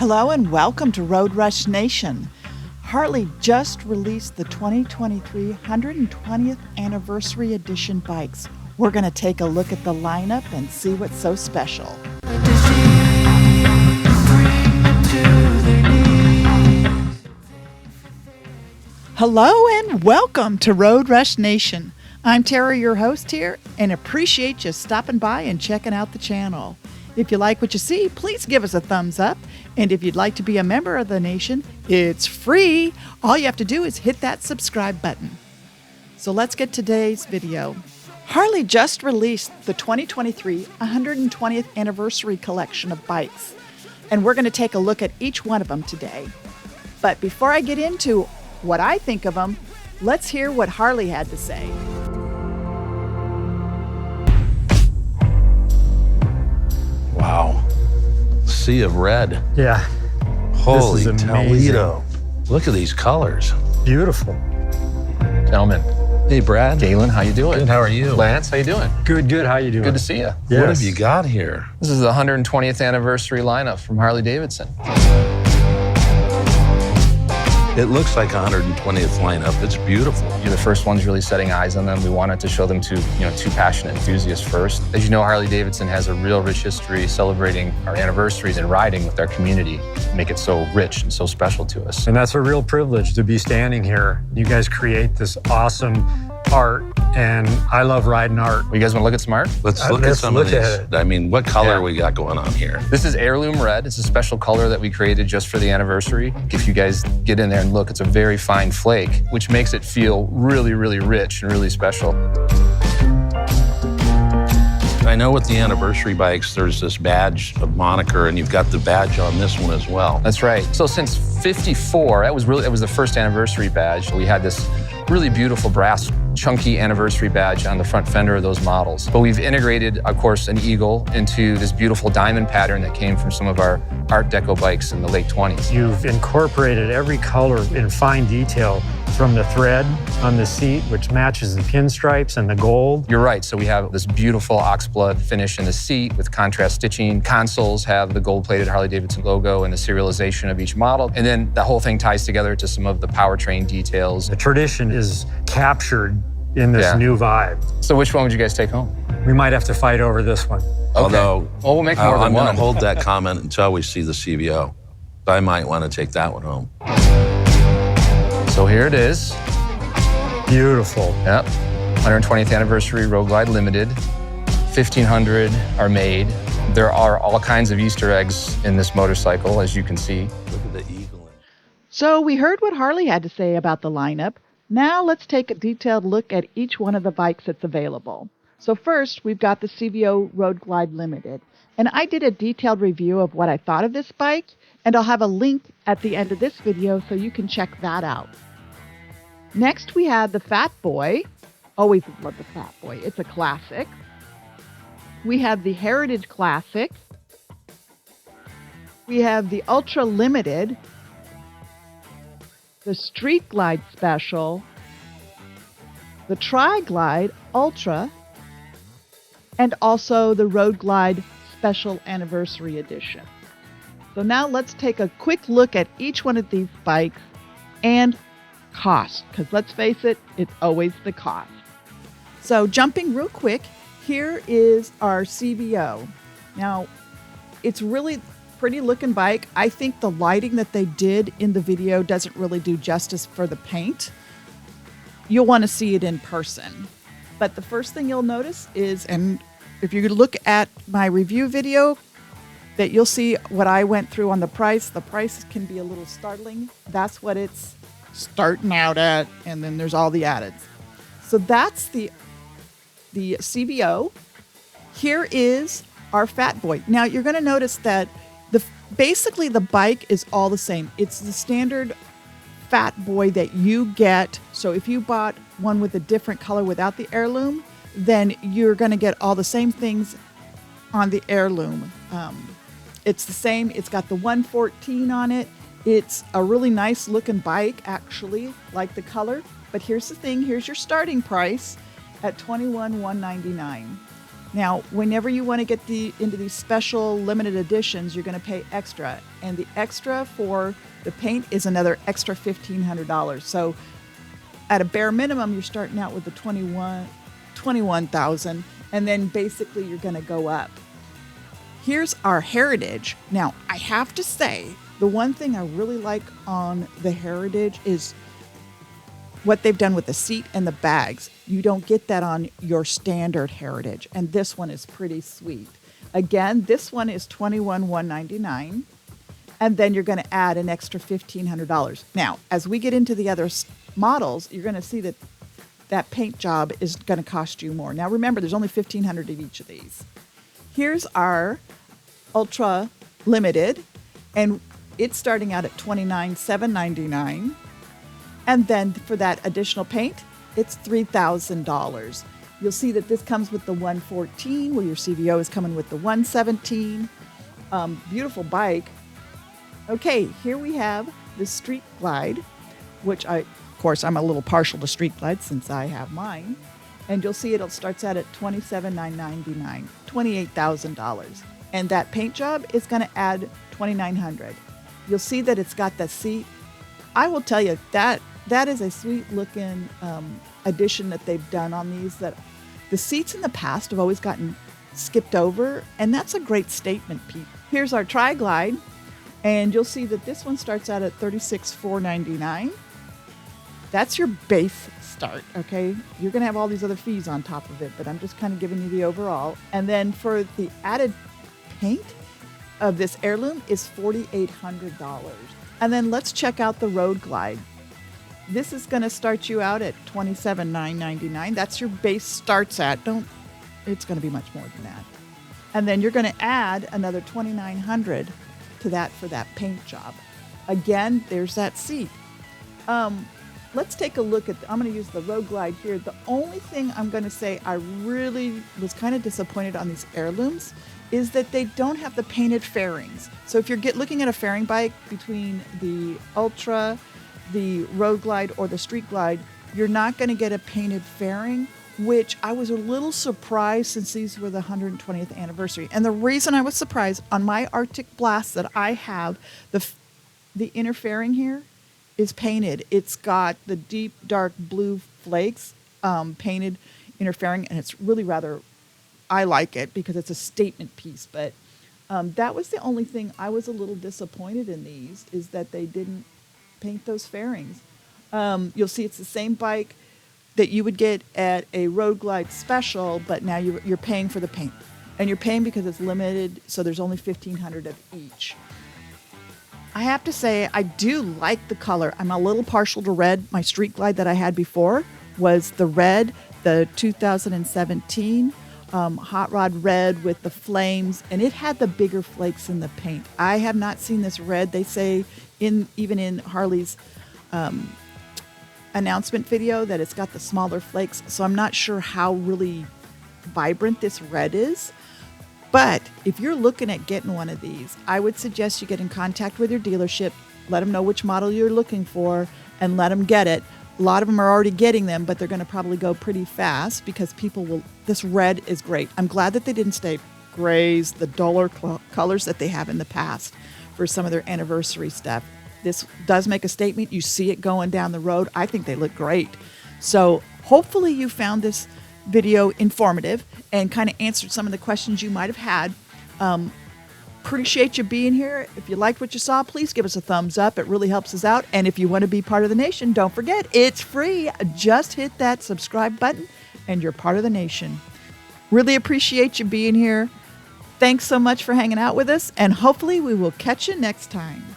Hello and welcome to Road Rush Nation. Harley just released the 2023 120th Anniversary Edition bikes. We're going to take a look at the lineup and see what's so special. Hello and welcome to Road Rush Nation. I'm Tara, your host here, and appreciate you stopping by and checking out the channel. If you like what you see, please give us a thumbs up. And if you'd like to be a member of the nation, it's free. All you have to do is hit that subscribe button. So let's get to today's video. Harley just released the 2023 120th Anniversary collection of bikes. And we're going to take a look at each one of them today. But before I get into what I think of them, let's hear what Harley had to say. Wow. Sea of red. Yeah. Holy this is Toledo. Look at these colors. Beautiful. Gentlemen. Hey, Brad. Galen, how you doing? Good, how are you? Lance, how you doing? Good. How you doing? Good to see you. Yes. What have you got here? This is the 120th anniversary lineup from Harley Davidson. It looks like a 120th lineup. It's beautiful. You're the first ones really setting eyes on them. We wanted to show them to, two passionate enthusiasts first. As you know, Harley Davidson has a real rich history celebrating our anniversaries and riding with our community, make it so rich and so special to us. And that's a real privilege to be standing here. You guys create this awesome art, and I love riding art. Well, you guys want to look at some art? Let's look at some of these. I mean, what color we got going on here? This is heirloom red. It's a special color that we created just for the anniversary. If you guys get in there and look, it's a very fine flake, which makes it feel really, really rich and really special. I know with the anniversary bikes, there's this badge, a moniker, and you've got the badge on this one as well. That's right. So since '54, that was the first anniversary badge. We had this really beautiful brass chunky anniversary badge on the front fender of those models. But we've integrated, of course, an eagle into this beautiful diamond pattern that came from some of our Art Deco bikes in the late 20s. You've incorporated every color in fine detail, from the thread on the seat, which matches the pinstripes and the gold. You're right. So we have this beautiful oxblood finish in the seat with contrast stitching. Consoles have the gold-plated Harley Davidson logo and the serialization of each model. And then the whole thing ties together to some of the powertrain details. The tradition is captured in this new vibe. So which one would you guys take home? We might have to fight over this one. Okay. Although, well, we'll make more than I'm one. going to hold that comment until we see the CVO. I might want to take that one home. So here it is. Beautiful. Yep. 120th Anniversary Road Glide Limited. 1,500 are made. There are all kinds of Easter eggs in this motorcycle, as you can see. Look at the eagle. So we heard what Harley had to say about the lineup. Now let's take a detailed look at each one of the bikes that's available. So first, we've got the CVO Road Glide Limited. And I did a detailed review of what I thought of this bike, and I'll have a link at the end of this video so you can check that out. Next, we have the Fat Boy. Always love the Fat Boy. It's a classic. We have the Heritage Classic. We have the Ultra Limited, the Street Glide Special, the Tri-Glide Ultra, and also the Road Glide Special Anniversary Edition. So now let's take a quick look at each one of these bikes and cost, because let's face it, it's always the cost. So jumping real quick, here is our CVO. Now, it's really pretty looking bike. I think the lighting that they did in the video doesn't really do justice for the paint. You'll want to see it in person. But the first thing you'll notice is, and if you look at my review video, that you'll see what I went through on the price. The price can be a little startling. That's what it's starting out at, and then there's all the addeds. So that's the CVO. Here is our Fat Boy. Now you're going to notice that basically the bike is all the same. It's the standard Fat Boy that you get. So if you bought one with a different color without the heirloom, then you're going to get all the same things on the heirloom. It's the same. It's got the 114 on it. It's a really nice looking bike, actually, like the color. But here's the thing. Here's your starting price at $21,199. Now, whenever you want to get into these special limited editions, you're going to pay extra. And the extra for the paint is another extra $1,500. So at a bare minimum, you're starting out with the $21,000, and then basically you're going to go up. Here's our Heritage. Now, I have to say, the one thing I really like on the Heritage is what they've done with the seat and the bags. You don't get that on your standard Heritage, and this one is pretty sweet. Again, this one is $21,199, and then you're going to add an extra $1,500. Now, as we get into the other models, you're going to see that that paint job is going to cost you more. Now, remember, there's only $1,500 of each of these. Here's our Ultra Limited, and it's starting out at $29,799. And then for that additional paint, it's $3,000. You'll see that this comes with the 114, where your CVO is coming with the 117. Beautiful bike. Okay, here we have the Street Glide, which of course, I'm a little partial to Street Glide since I have mine. And you'll see it starts out at $27,999, $28,000. And that paint job is going to add $2,900. You'll see that it's got the seat. I will tell you that is a sweet looking addition that they've done on these. That the seats in the past have always gotten skipped over, and that's a great statement piece. Here's our Tri-Glide, and you'll see that this one starts out at $36,499. That's your base start, okay? You're going to have all these other fees on top of it, but I'm just kind of giving you the overall. And then for the added paint of this Heirloom is $4,800. And then let's check out the Road Glide. This is going to start you out at $27,999. That's your base starts at. It's going to be much more than that. And then you're going to add another $2,900 to that for that paint job. Again, there's that seat. Let's take a look at, I'm going to use the Road Glide here. The only thing I'm going to say I really was kind of disappointed on these Heirlooms is that they don't have the painted fairings. So if you're looking at a fairing bike between the Ultra, the Road Glide, or the Street Glide, you're not going to get a painted fairing, which I was a little surprised since these were the 120th anniversary. And the reason I was surprised, on my Arctic Blast that I have, the inner fairing here is painted. It's got the deep dark blue flakes painted inner fairing, and it's really rather, I like it because it's a statement piece. But that was the only thing I was a little disappointed in these, is that they didn't paint those fairings. You'll see it's the same bike that you would get at a Road Glide special, but now you're paying for the paint. And you're paying because it's limited, so there's only 1,500 of each. I have to say, I do like the color. I'm a little partial to red. My Street Glide that I had before was the red, the 2017 Hot Rod Red with the flames, and it had the bigger flakes in the paint. I have not seen this red. They say even in Harley's announcement video that it's got the smaller flakes, so I'm not sure how really vibrant this red is. But if you're looking at getting one of these, I would suggest you get in contact with your dealership, let them know which model you're looking for, and let them get it. A lot of them are already getting them, but they're going to probably go pretty fast because this red is great. I'm glad that they didn't stay grays, the duller colors that they have in the past for some of their anniversary stuff. This does make a statement. You see it going down the road. I think they look great. So hopefully you found this video informative and kind of answered some of the questions you might have had. Appreciate you being here. If you liked what you saw, please give us a thumbs up. It really helps us out. And if you want to be part of the nation, don't forget, it's free. Just hit that subscribe button and you're part of the nation. Really appreciate you being here. Thanks so much for hanging out with us, and hopefully we will catch you next time.